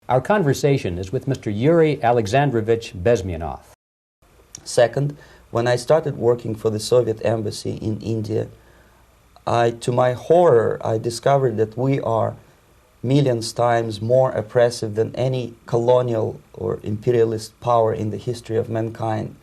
Our conversation is with Mr. Yuri Alexandrovich Bezmenov. Second, when I started working for the Soviet embassy in India, to my horror, I discovered that we are millions times more oppressive than any colonial or imperialist power in the history of mankind.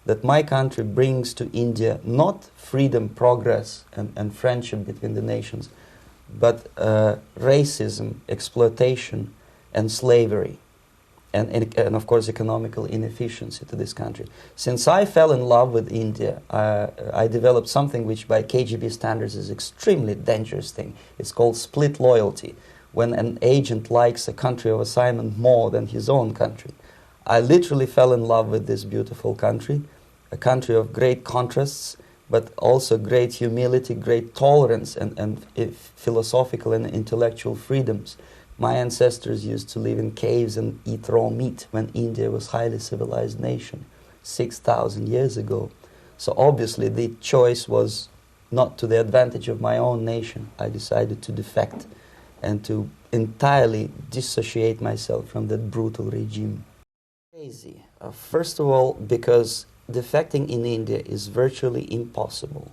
That my country brings to India not freedom, progress, and friendship between the nations, but racism, exploitation, and slavery, and of course economical inefficiency to this country. Since I fell in love with India, I developed something which by KGB standards is extremely dangerous thing. It's called split loyalty, when an agent likes a country of assignment more than his own country. I literally fell in love with this beautiful country, a country of great contrasts, but also great humility, great tolerance, and philosophical and intellectual freedoms. My ancestors used to live in caves and eat raw meat when India was a highly civilized nation 6,000 years ago. So obviously the choice was not to the advantage of my own nation. I decided to defect and to entirely dissociate myself from that brutal regime. Crazy. First of all, because defecting in India is virtually impossible.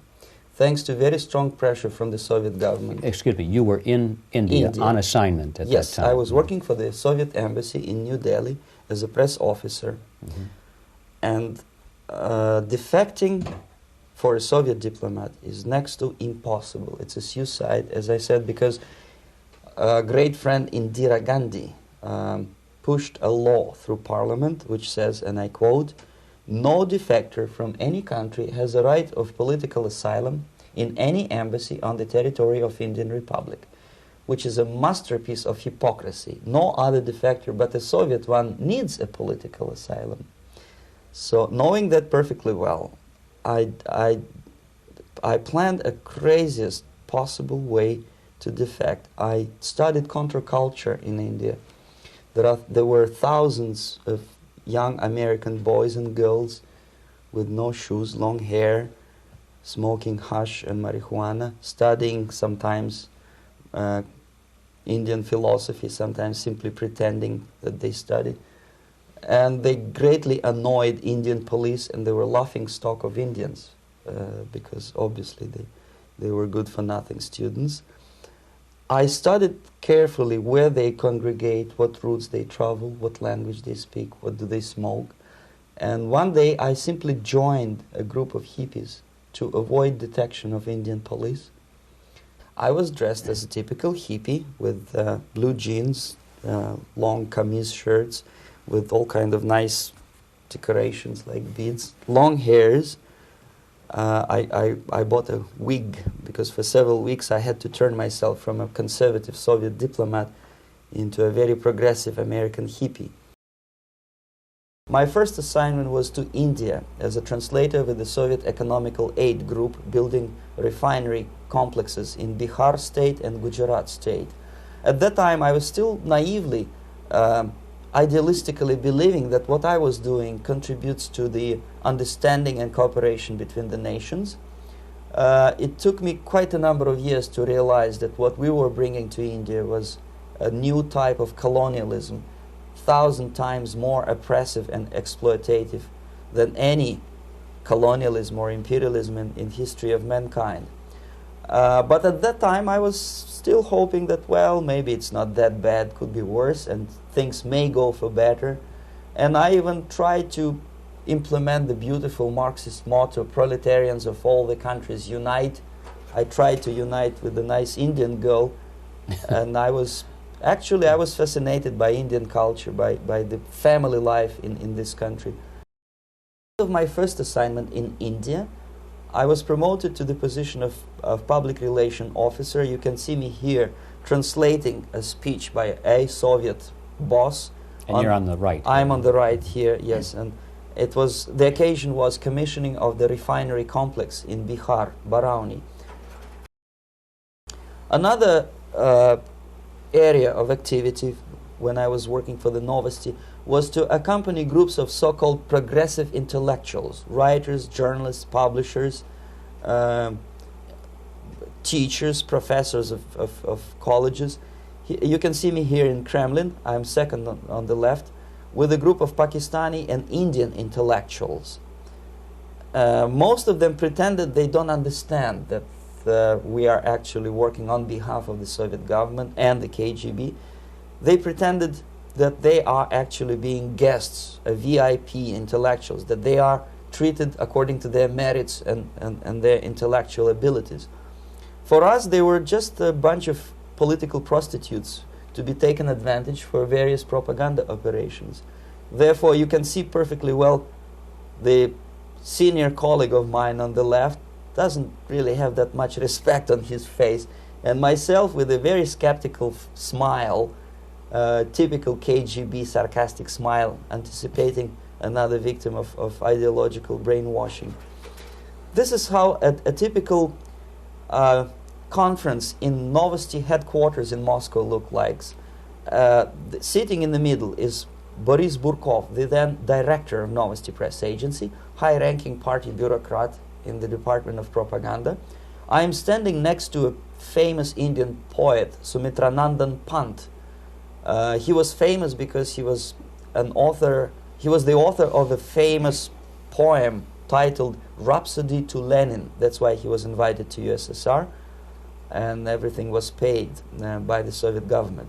Thanks to very strong pressure from the Soviet government. Excuse me, you were in India on assignment at that time. Yes, I was working for the Soviet embassy in New Delhi as a press officer. And defecting for a Soviet diplomat is next to impossible. It's a suicide, as I said, because a great friend Indira Gandhi pushed a law through parliament which says, and I quote, "No defector from any country has a right of political asylum in any embassy on the territory of Indian Republic," which is a masterpiece of hypocrisy. No other defector but a Soviet one needs a political asylum. So knowing that perfectly well, I planned a craziest possible way to defect. I studied counterculture in India. There were thousands of young American boys and girls with no shoes, long hair, smoking hash and marijuana, studying sometimes Indian philosophy, sometimes simply pretending that they study. And they greatly annoyed Indian police, and they were laughing stock of Indians because obviously they were good-for-nothing students. I studied carefully where they congregate, what routes they travel, what language they speak, what do they smoke. And one day I simply joined a group of hippies to avoid detection of Indian police. I was dressed as a typical hippie with blue jeans, long kameez shirts with all kind of nice decorations like beads, long hairs. I bought a wig because for several weeks I had to turn myself from a conservative Soviet diplomat into a very progressive American hippie. My first assignment was to India as a translator with the Soviet Economical Aid Group building refinery complexes in Bihar state and Gujarat state. At that time I was still naively idealistically believing that what I was doing contributes to the understanding and cooperation between the nations. It took me quite a number of years to realize that what we were bringing to India was a new type of colonialism, 1,000 times more oppressive and exploitative than any colonialism or imperialism in history of mankind. But at that time I was still hoping that, well, maybe it's not that bad, could be worse, and things may go for better. And I even tried to implement the beautiful Marxist motto, proletarians of all the countries unite. I tried to unite with a nice Indian girl, and I was fascinated by Indian culture, by the family life in this country. Of my first assignment in India, I was promoted to the position of public relation officer. You can see me here translating a speech by a Soviet boss. And you're on the right. I'm on the right here, yes. And the occasion was commissioning of the refinery complex in Bihar, Barauni. Another area of activity when I was working for the Novosti was to accompany groups of so-called progressive intellectuals, writers, journalists, publishers, teachers, professors of colleges, You can see me here in Kremlin. I'm second on the left, with a group of Pakistani and Indian intellectuals. Most of them pretended they don't understand that we are actually working on behalf of the Soviet government and the KGB. They pretended that they are actually being guests, VIP intellectuals, that they are treated according to their merits and their intellectual abilities. For us, they were just a bunch of political prostitutes to be taken advantage for various propaganda operations. Therefore, you can see perfectly well the senior colleague of mine on the left doesn't really have that much respect on his face, and myself with a very skeptical smile, typical KGB sarcastic smile, anticipating another victim of ideological brainwashing. This is how a typical conference in Novosti headquarters in Moscow looked like. Sitting in the middle is Boris Burkov, the then director of Novosti press agency, high-ranking party bureaucrat in the Department of Propaganda. I am standing next to a famous Indian poet, Sumitranandan Pant. He was famous because he was an author. He was the author of a famous poem titled Rhapsody to Lenin. That's why he was invited to USSR, and everything was paid by the Soviet government.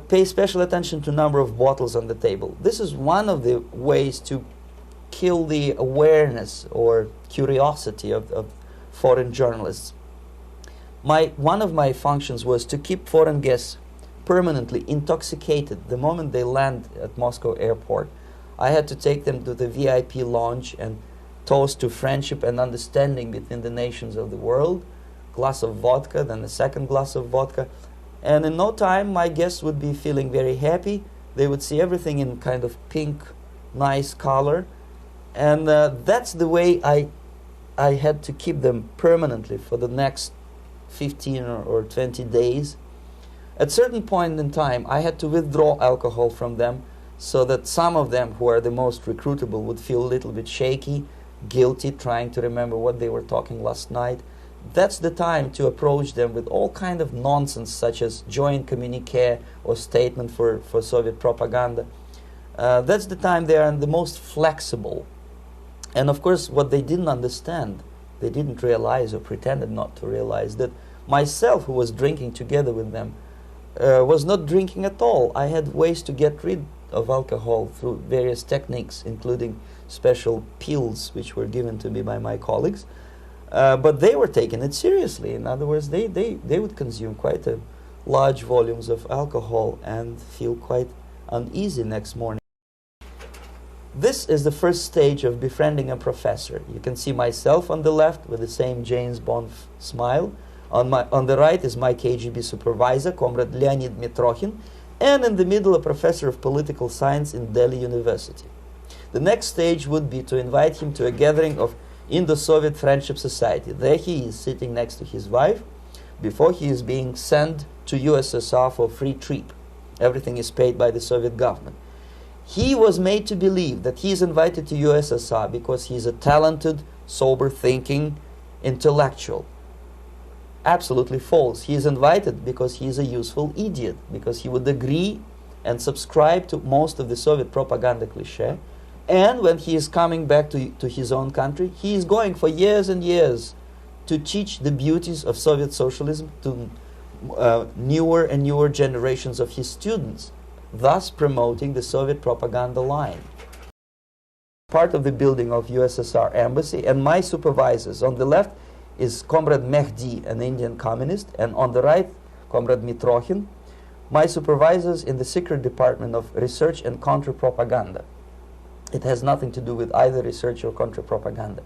Pay special attention to number of bottles on the table. This is one of the ways to kill the awareness or curiosity of foreign journalists. One of my functions was to keep foreign guests permanently intoxicated the moment they land at Moscow airport. I had to take them to the VIP lounge and toast to friendship and understanding between the nations of the world. Glass of vodka, then a second glass of vodka. And in no time, my guests would be feeling very happy. They would see everything in kind of pink, nice color. And that's the way I had to keep them permanently for the next 15 or 20 days. At a certain point in time, I had to withdraw alcohol from them so that some of them, who are the most recruitable, would feel a little bit shaky, guilty, trying to remember what they were talking last night. That's the time to approach them with all kind of nonsense, such as joint communique or statement for Soviet propaganda. That's the time they are the most flexible. And of course, what they didn't understand, they didn't realize or pretended not to realize, that myself, who was drinking together with them, was not drinking at all. I had ways to get rid of alcohol through various techniques, including special pills which were given to me by my colleagues. But they were taking it seriously. In other words, they would consume quite a large volumes of alcohol and feel quite uneasy next morning. This is the first stage of befriending a professor. You can see myself on the left with the same James Bond smile. On the right is my KGB supervisor, Comrade Leonid Mitrokhin, and in the middle a professor of political science in Delhi University. The next stage would be to invite him to a gathering of Indo-Soviet Friendship Society. There he is sitting next to his wife before he is being sent to USSR for free trip. Everything is paid by the Soviet government. He was made to believe that he is invited to USSR because he is a talented, sober-thinking intellectual. Absolutely false. He is invited because he is a useful idiot, because he would agree and subscribe to most of the Soviet propaganda cliché. And when he is coming back to his own country, he is going for years and years to teach the beauties of Soviet socialism to newer and newer generations of his students, thus promoting the Soviet propaganda line. Part of the building of USSR embassy, and my supervisors on the left is Comrade Mehdi, an Indian communist, and on the right, Comrade Mitrokhin, my supervisors in the secret department of research and counter-propaganda. It has nothing to do with either research or counter-propaganda.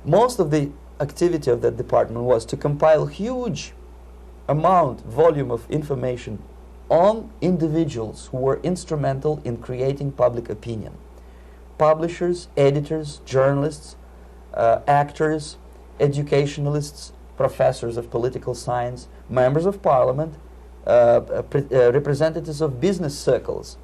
Most of the activity of that department was to compile huge volume of information on individuals who were instrumental in creating public opinion. Publishers, editors, journalists, actors, educationalists, professors of political science, members of parliament, representatives of business circles.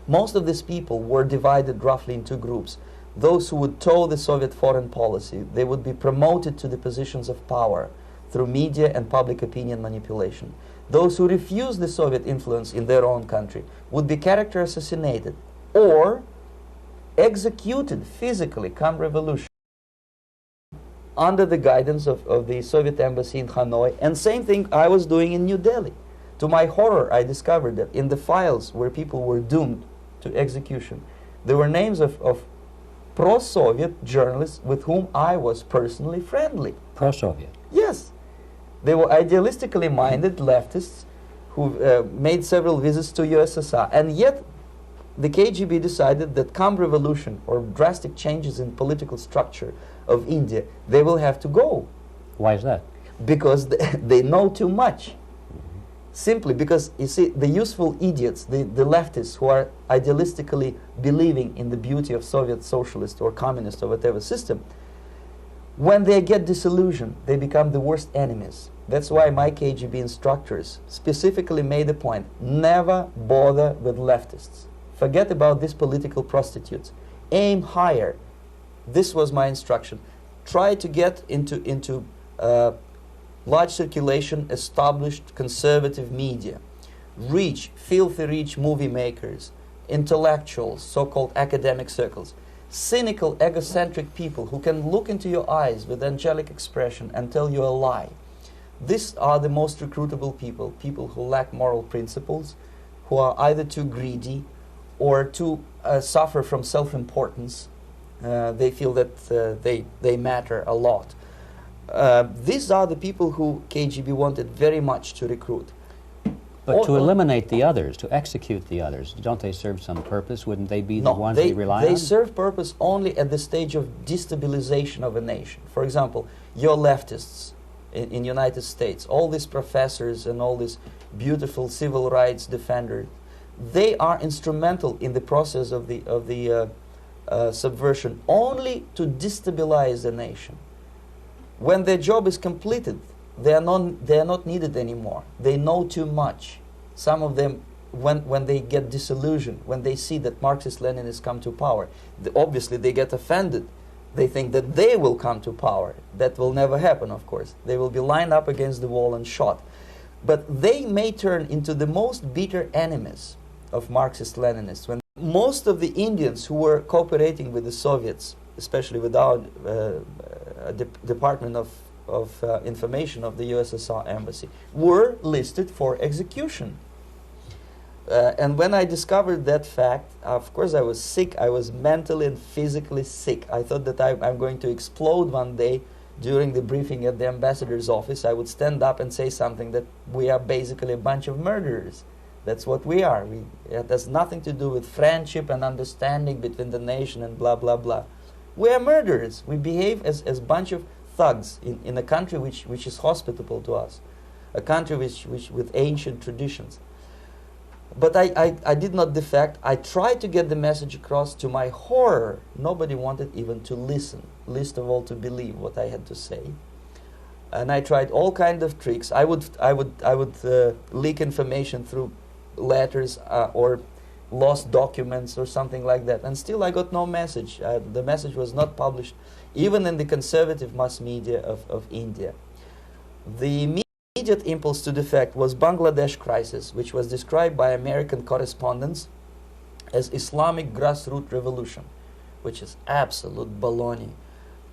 Most of these people were divided roughly into groups. Those who would toe the Soviet foreign policy, they would be promoted to the positions of power through media and public opinion manipulation. those who refuse the Soviet influence in their own country would be character assassinated or executed physically come revolution under the guidance of the Soviet embassy in Hanoi. And same thing I was doing in New Delhi. To my horror, I discovered that in the files where people were doomed to execution, there were names of pro-Soviet journalists with whom I was personally friendly. Pro-Soviet? Yes. They were idealistically minded leftists who made several visits to USSR, and yet the KGB decided that come revolution or drastic changes in political structure of India, they will have to go. Why is that? Because they know too much. Simply because, you see, the useful idiots, the leftists who are idealistically believing in the beauty of Soviet socialist or communist or whatever system, when they get disillusioned, they become the worst enemies. That's why my KGB instructors specifically made a point, never bother with leftists. Forget about these political prostitutes. Aim higher. This was my instruction. Try to get into large circulation, established conservative media. Rich, filthy rich movie makers, intellectuals, so-called academic circles. Cynical, egocentric people who can look into your eyes with angelic expression and tell you a lie. These are the most recruitable people, people who lack moral principles, who are either too greedy or too suffer from self-importance. They feel that they matter a lot. These are the people who KGB wanted very much to recruit. But to eliminate the others, to execute the others, don't they serve some purpose? Wouldn't they be the ones they rely on? They serve purpose only at the stage of destabilization of a nation. For example, your leftists in United States, all these professors and all these beautiful civil rights defenders, they are instrumental in the process of the subversion only to destabilize the nation. When their job is completed, they are not needed anymore. They know too much. Some of them, when they get disillusioned, when they see that Marxist-Leninists come to power, obviously they get offended. They think that they will come to power. That will never happen, of course. They will be lined up against the wall and shot. But they may turn into the most bitter enemies of Marxist-Leninists. When most of the Indians who were cooperating with the Soviets, especially with our Department of Information of the USSR Embassy, were listed for execution. And when I discovered that fact, of course I was sick. I was mentally and physically sick. I thought that I'm going to explode one day during the briefing at the ambassador's office. I would stand up and say something that we are basically a bunch of murderers. That's what we are. It has nothing to do with friendship and understanding between the nation and blah, blah, blah. We are murderers. We behave as a bunch of thugs in a country which is hospitable to us, a country which with ancient traditions. But I did not defect. I tried to get the message across. To my horror, nobody wanted even to listen, least of all to believe what I had to say. And I tried all kinds of tricks. I would leak information through letters or lost documents or something like that, and still I got no message. The message was not published even in the conservative mass media of India. The immediate impulse to defect was Bangladesh crisis, which was described by American correspondents as Islamic grassroots revolution, which is absolute baloney.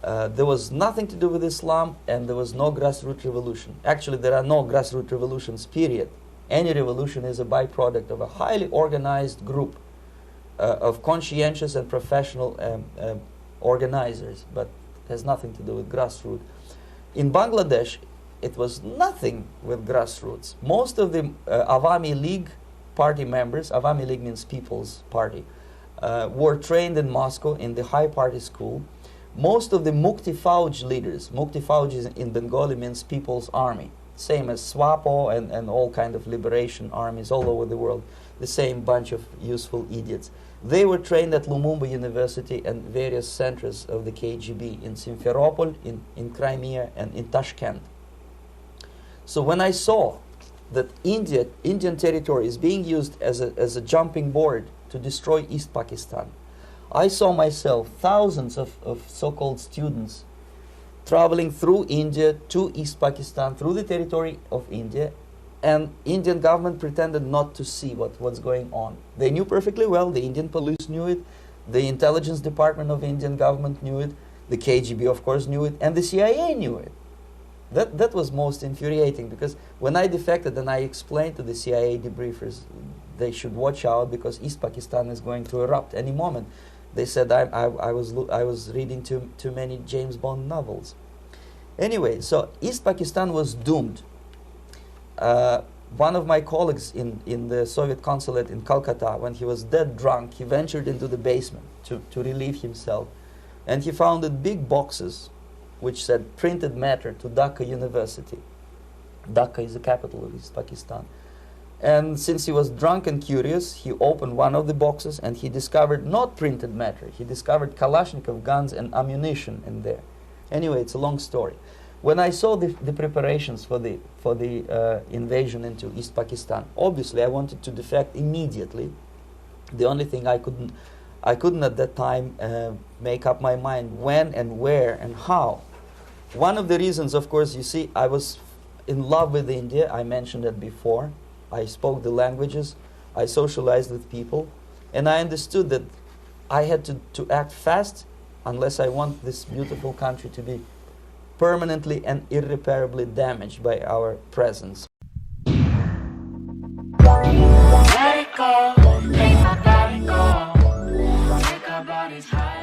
There was nothing to do with Islam, and there was no grassroots revolution. Actually, there are no grassroots revolutions, period. Any revolution is a byproduct of a highly organized group of conscientious and professional organizers, but has nothing to do with grassroots. In Bangladesh, it was nothing with grassroots. Most of the Awami League party members, Awami League means People's Party, were trained in Moscow in the High Party School. Most of the Mukti Fauj leaders, Mukti Fauj in Bengali means People's Army, same as SWAPO and all kind of liberation armies all over the world, the same bunch of useful idiots. They were trained at Lumumba University and various centers of the KGB in Simferopol, in Crimea, and in Tashkent. So when I saw that Indian territory is being used as a jumping board to destroy East Pakistan, I saw myself, thousands of so-called students traveling through India to East Pakistan, through the territory of India, And Indian government pretended not to see what's going on. They knew perfectly well, the Indian police knew it, the intelligence department of the Indian government knew it, the KGB of course knew it, and the CIA knew it. That was most infuriating, because when I defected and I explained to the CIA debriefers they should watch out because East Pakistan is going to erupt any moment, they said I was reading too many James Bond novels. Anyway, so East Pakistan was doomed. One of my colleagues in the Soviet consulate in Calcutta, when he was dead drunk, he ventured into the basement to relieve himself, and he found big boxes which said printed matter to Dhaka University. Dhaka is the capital of East Pakistan. And since he was drunk and curious, he opened one of the boxes and he discovered not printed matter, he discovered Kalashnikov guns and ammunition in there. Anyway, it's a long story. When I saw the preparations for the invasion into East Pakistan, obviously I wanted to defect immediately. The only thing I couldn't at that time make up my mind when and where and how. One of the reasons, of course, you see, I was in love with India. I mentioned it before. I spoke the languages. I socialized with people, and I understood that I had to act fast unless I want this beautiful country to be permanently and irreparably damaged by our presence. Let it go, make my body go, make our bodies high.